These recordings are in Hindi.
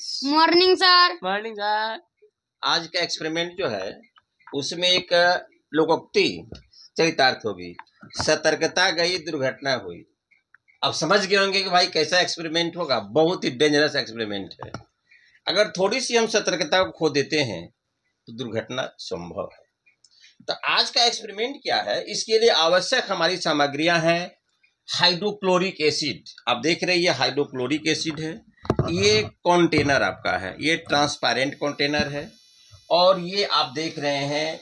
Morning sir. Morning sir. आज का एक्सपेरिमेंट जो है उसमें एक लोकोक्ति चरितार्थ होगी। सतर्कता गई दुर्घटना हुई। अब समझ गए होंगे कि भाई कैसा एक्सपेरिमेंट होगा। बहुत ही डेंजरस एक्सपेरिमेंट है। अगर थोड़ी सी हम सतर्कता को खो देते हैं तो दुर्घटना संभव है। तो आज का एक्सपेरिमेंट क्या है, इसके लिए आवश्यक हमारी सामग्रियां हैं। हाइड्रोक्लोरिक एसिड, आप देख रहे हैं ये हाइड्रोक्लोरिक एसिड है। ये कंटेनर आपका है, ये ट्रांसपेरेंट कंटेनर है। और ये आप देख रहे हैं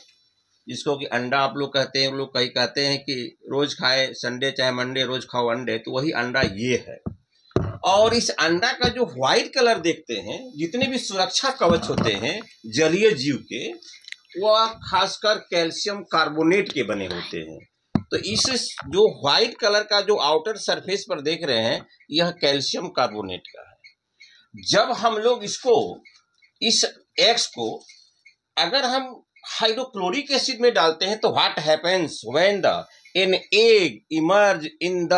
जिसको कि अंडा आप लोग कहते हैं। लोग कई कहते हैं कि रोज खाए संडे चाहे मंडे, रोज खाओ अंडे, तो वही अंडा ये है। और इस अंडा का जो व्हाइट कलर देखते हैं, जितने भी सुरक्षा कवच होते हैं जलीय जीव के, वह खासकर कैल्शियम कार्बोनेट के बने होते हैं। तो इस जो व्हाइट कलर का जो आउटर सरफेस पर देख रहे हैं, यह कैल्शियम कार्बोनेट का है। जब हम लोग इसको, इस एक्स को अगर हम हाइड्रोक्लोरिक एसिड में डालते हैं तो what happens when the an egg emerge in the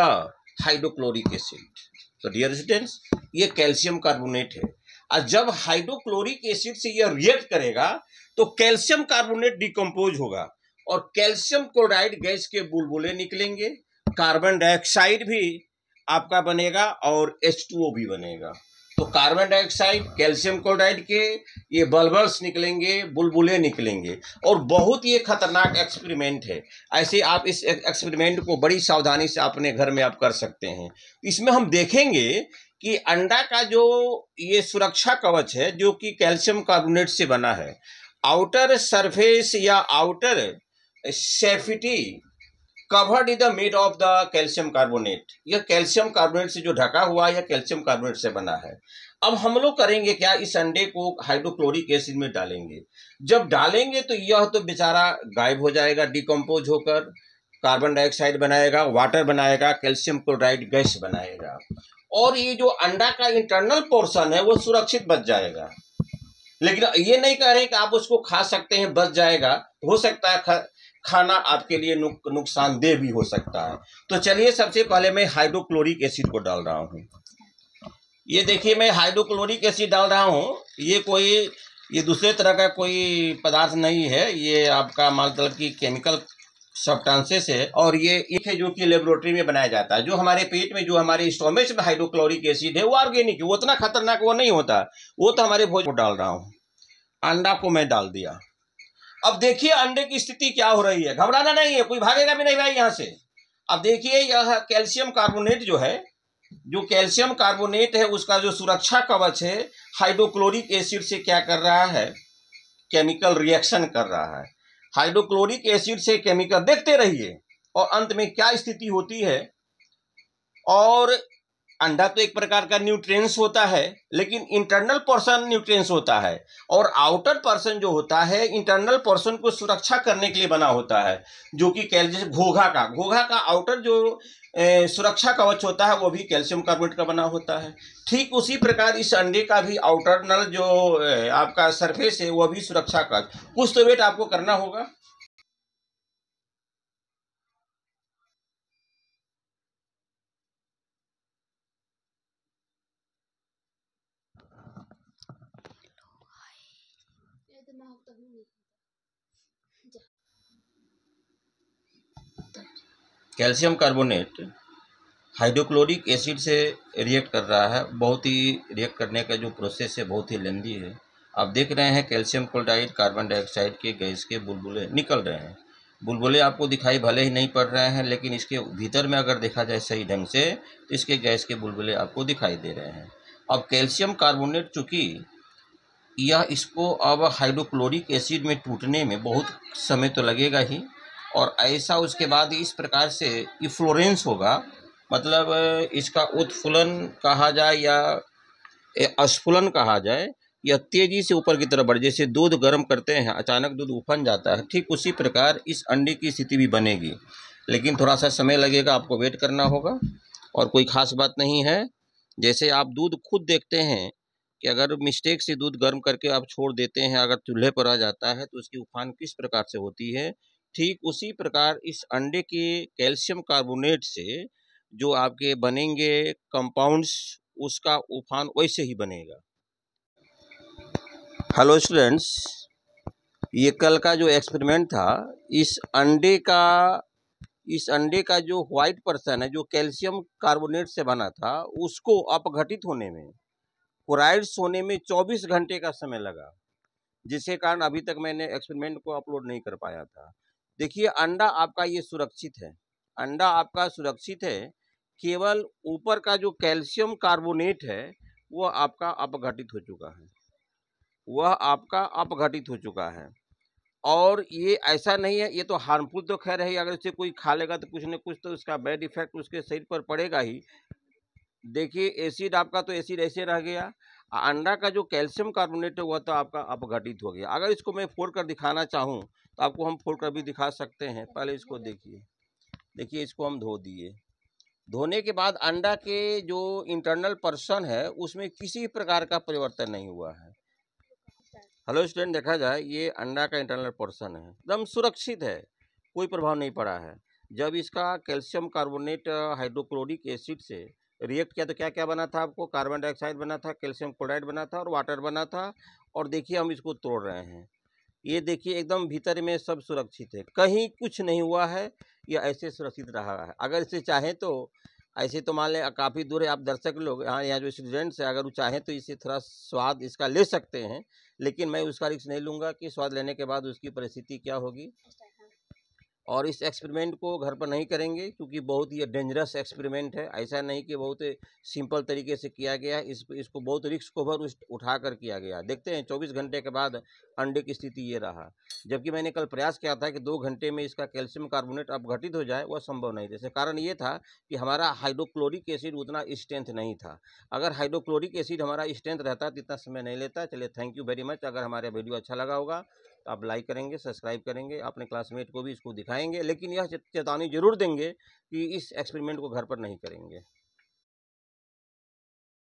hydrochloric acid. तो डियर स्टूडेंट्स, ये कैल्शियम कार्बोनेट है। और जब हाइड्रोक्लोरिक एसिड से यह रिएक्ट करेगा तो कैल्शियम कार्बोनेट डिकम्पोज होगा और कैल्शियम क्लोराइड गैस के बुलबुले निकलेंगे। कार्बन डाइऑक्साइड भी आपका बनेगा और H2O भी बनेगा। तो कार्बन डाइऑक्साइड, कैल्शियम क्लोराइड के ये बल्बल्स निकलेंगे, बुलबुले निकलेंगे। और बहुत ही खतरनाक एक्सपेरिमेंट है। ऐसे आप इस एक्सपेरिमेंट को बड़ी सावधानी से अपने घर में आप कर सकते हैं। इसमें हम देखेंगे कि अंडा का जो ये सुरक्षा कवच है जो कि कैल्शियम कार्बोनेट से बना है, आउटर सरफेस या outer safety covered is the made of the calcium carbonate. यह कैल्शियम कार्बोनेट से जो ढका हुआ है, यह कैल्शियम कार्बोनेट से बना है। अब हम लोग करेंगे क्या, इस अंडे को हाइड्रोक्लोरिक एसिड में डालेंगे। जब डालेंगे तो यह तो बेचारा गायब हो जाएगा, डिकम्पोज होकर कार्बन डाइऑक्साइड बनाएगा, वाटर बनाएगा, कैल्शियम क्लोराइड गैस बनाएगा। और ये जो अंडा का इंटरनल पोर्शन है वो सुरक्षित बच जाएगा। लेकिन ये नहीं कह रहे कि आप उसको खा सकते हैं, बच जाएगा। हो सकता है खाना आपके लिए नुकसानदेह भी हो सकता है। तो चलिए सबसे पहले मैं हाइड्रोक्लोरिक एसिड को डाल रहा हूँ। ये देखिए मैं हाइड्रोक्लोरिक एसिड डाल रहा हूँ। ये दूसरे तरह का कोई पदार्थ नहीं है, ये आपका मतलब कि केमिकल सब्सटेंसेस है। और ये एक है जो कि लेबोरेटरी में बनाया जाता है। जो हमारे पेट में, जो हमारे स्टोमच में हाइड्रोक्लोरिक एसिड है वो ऑर्गेनिक है, वो उतना खतरनाक वो नहीं होता। वो तो हमारे भोजन को डाल रहा हूँ। अंडा को मैं डाल दिया। अब देखिए अंडे की स्थिति क्या हो रही है। घबराना नहीं है, कोई भागेगा भी नहीं भाई यहाँ से। अब देखिए यह कैल्शियम कार्बोनेट जो है, जो कैल्शियम कार्बोनेट है उसका जो सुरक्षा कवच है हाइड्रोक्लोरिक एसिड से क्या कर रहा है, केमिकल रिएक्शन कर रहा है। हाइड्रोक्लोरिक एसिड से केमिकल देखते रहिए और अंत में क्या स्थिति होती है। और अंडा तो एक प्रकार का न्यूट्रिएंट्स होता है, लेकिन इंटरनल पोर्शन न्यूट्रिएंट्स होता है और आउटर पोर्शन जो होता है इंटरनल पोर्शन को सुरक्षा करने के लिए बना होता है, जो कि जैसे घोघा का आउटर जो सुरक्षा कवच होता है वो भी कैल्शियम कार्बोनेट का बना होता है। ठीक उसी प्रकार इस अंडे का भी आउटरनल जो आपका सरफेस है वह भी सुरक्षा कवच। कुछ तो वेट आपको करना होगा। कैल्शियम कार्बोनेट हाइड्रोक्लोरिक एसिड से रिएक्ट कर रहा है। बहुत ही रिएक्ट करने का जो प्रोसेस है बहुत ही लेंदी है। आप देख रहे हैं कैल्शियम क्लोराइड, कार्बन डाइऑक्साइड के गैस के बुलबुले निकल रहे हैं। बुलबुले आपको दिखाई भले ही नहीं पड़ रहे हैं, लेकिन इसके भीतर में अगर देखा जाए सही ढंग से तो इसके गैस के बुलबुले आपको दिखाई दे रहे हैं। अब कैल्शियम कार्बोनेट चूँकि यह इसको अब हाइड्रोक्लोरिक एसिड में टूटने में बहुत समय तो लगेगा ही, और ऐसा उसके बाद इस प्रकार से इफ्लोरेंस होगा, मतलब इसका उत्फुलन कहा जाए या स्फुलन कहा जाए, या तेजी से ऊपर की तरफ बढ़, जैसे दूध गर्म करते हैं अचानक दूध उफन जाता है, ठीक उसी प्रकार इस अंडे की स्थिति भी बनेगी। लेकिन थोड़ा सा समय लगेगा, आपको वेट करना होगा और कोई ख़ास बात नहीं है। जैसे आप दूध खुद देखते हैं कि अगर मिस्टेक से दूध गर्म करके आप छोड़ देते हैं, अगर चूल्हे पर आ जाता है तो उसकी उफान किस प्रकार से होती है, ठीक उसी प्रकार इस अंडे के कैल्शियम कार्बोनेट से जो आपके बनेंगे कंपाउंड्स, उसका उफान वैसे ही बनेगा। हेलो स्टूडेंट्स, ये कल का जो एक्सपेरिमेंट था, इस अंडे का जो व्हाइट पर्सन है, जो कैल्शियम कार्बोनेट से बना था, उसको अपघटित होने में, कोराइड्स होने में 24 घंटे का समय लगा, जिसके कारण अभी तक मैंने एक्सपेरिमेंट को अपलोड नहीं कर पाया था। देखिए, अंडा आपका ये सुरक्षित है, अंडा आपका सुरक्षित है। केवल ऊपर का जो कैल्शियम कार्बोनेट है वो आपका अपघटित हो चुका है, वह आपका अपघटित हो चुका है। और ये ऐसा नहीं है, ये तो हार्मफुल तो खैर है, अगर इसे कोई खा लेगा तो कुछ न कुछ तो इसका बैड इफेक्ट उसके शरीर पर पड़ेगा ही। देखिए, एसिड आपका तो एसिड ऐसे रह गया, अंडा का जो कैल्शियम कार्बोनेट है वह तो आपका अपघटित हो गया। अगर इसको मैं फोड़ कर दिखाना चाहूँ तो आपको हम फोड़ कर भी दिखा सकते हैं। पहले इसको देखिए इसको हम धो दिए। धोने के बाद अंडा के जो इंटरनल पर्सन है उसमें किसी प्रकार का परिवर्तन नहीं हुआ है। हेलो स्टूडेंट, देखा जाए ये अंडा का इंटरनल पोर्शन है, एकदम सुरक्षित है, कोई प्रभाव नहीं पड़ा है। जब इसका कैल्शियम कार्बोनेट हाइड्रोक्लोरिक एसिड से रिएक्ट किया तो क्या क्या बना था, आपको कार्बन डाइऑक्साइड बना था, कैल्शियम क्लोराइड बना था और वाटर बना था। और देखिए हम इसको तोड़ रहे हैं, ये देखिए एकदम भीतर में सब सुरक्षित है, कहीं कुछ नहीं हुआ है, ये ऐसे सुरक्षित रहा है। अगर इसे चाहें तो ऐसे तो मान लें काफ़ी दूर है, आप दर्शक लोग यहाँ जो स्टूडेंट्स हैं, अगर वो चाहें तो इसे थोड़ा स्वाद इसका ले सकते हैं, लेकिन मैं उसका रिस्क नहीं लूँगा कि स्वाद लेने के बाद उसकी परिस्थिति क्या होगी। और इस एक्सपेरिमेंट को घर पर नहीं करेंगे क्योंकि बहुत ही डेंजरस एक्सपेरिमेंट है। ऐसा नहीं कि बहुत सिंपल तरीके से किया गया है, इसको बहुत रिस्क कवर उठा कर किया गया। देखते हैं 24 घंटे के बाद अंडे की स्थिति ये रहा, जबकि मैंने कल प्रयास किया था कि 2 घंटे में इसका कैल्शियम कार्बोनेट अपघटित हो जाए, वह संभव नहीं था। कारण ये था कि हमारा हाइड्रोक्लोरिक एसिड उतना स्ट्रेंथ नहीं था। अगर हाइड्रोक्लोरिक एसिड हमारा स्ट्रेंथ रहता तो इतना समय नहीं लेता। चलिए, थैंक यू वेरी मच। अगर हमारा वीडियो अच्छा लगा होगा तो आप लाइक करेंगे, सब्सक्राइब करेंगे, अपने क्लासमेट को भी इसको दिखाएंगे, लेकिन यह चेतावनी जरूर देंगे कि इस एक्सपेरिमेंट को घर पर नहीं करेंगे।